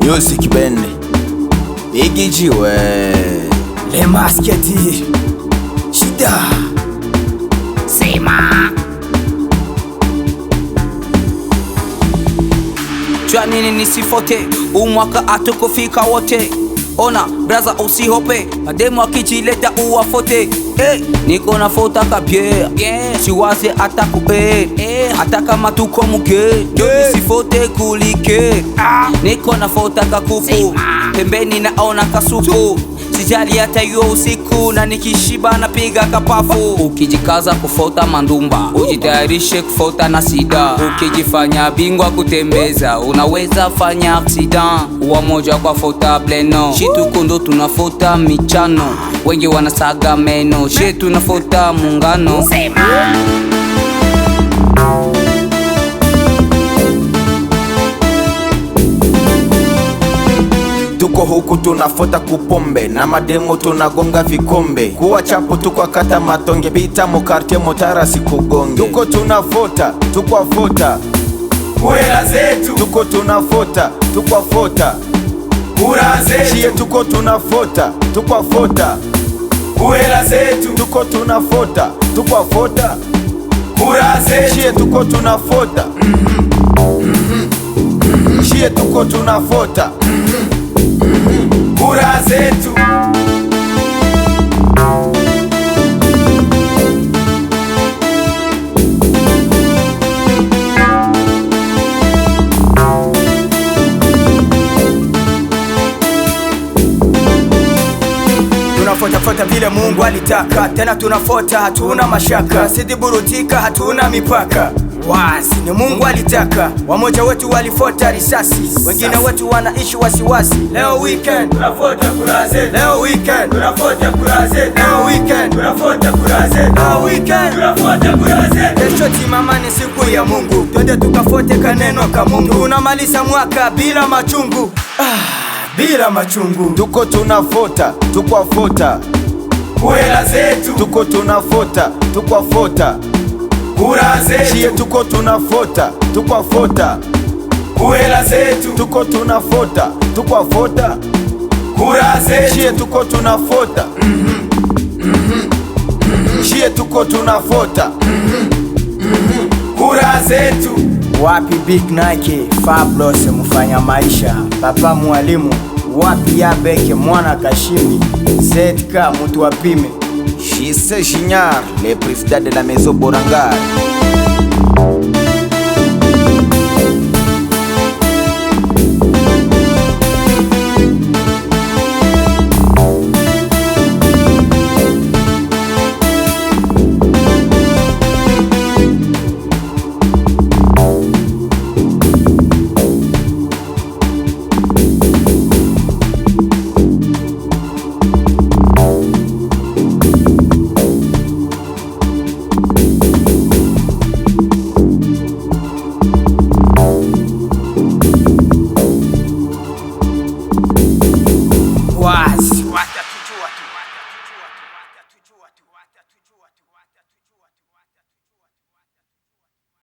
Music Ben Biggie Jiwe Les Masquetti Shida Sema Jua nini nisifote, umwaka atukufika wote. Ona braza usihope, mademu akijileta uwafote. Niko na fota kabye, siwaze atakupe, hata kama tuko muge. Nisifote kulike, niko na fota kakufu, pembeni naona kasupu. Sijali hata hiyo usiku, na nikishiba napiga kapafu. Ukijikaza kufota mandumba, ujitayarishe kufota na sida. Ukijifanya bingwa kutembeza, unaweza fanya accident. Uwa moja kwa fota bleno, shitu kondo tunafota michano. Wengi wanasaga meno, shitu tunafota muungano. Tuko huku tunafota kupombe, na mademo tunagonga vikombe. Kuwa chapo tukwa kata matonge, pita mokarte motara sikugonge. Tuko tunafota, tukwa fota Kuela zetu tuko tunafota, tukwa fota Kura zetu Chie tuko tunafota, tukwa fota Kuela zetu tuko tunafota, tukwa fota Kura zetu Chie tuko tunafota Chie tuko tunafota Kura zetu Tunafota vile Mungu alitaka, tena tunafota hatuna mashaka. Sidi burutika hatuna mipaka, wazi ni Mungu alitaka. Wamoja wetu walifota risasi, wengine wetu wanaishi wasiwasi. Leo weekend tunafota kura zetu, leo weekend tunafota kura zetu, leo weekend tunafota kura zetu, leo weekend tunafota kura zetu. Kesho timama ni siku ya Mungu, twende tukafote kaneno ka Mungu. Tunamaliza mwaka bila machungu, bila machungu. Tuko tunafota, tukwa fota Kuela zetu tuko tunafota, tukwa fota Kura zetu Chie tuko tunafota, tukwa fota Kuela zetu tuko tunafota, tukwa fota Kura zetu Chie tuko tunafota Chie tuko tunafota Kura zetu. Wapi Big Nike, Fabulous mfanya maisha, Papa Mwalimu, wapi Yabeke mwana Kashimi, ZK mutu wapime. Jise Gignard, le président de la maison Borangar.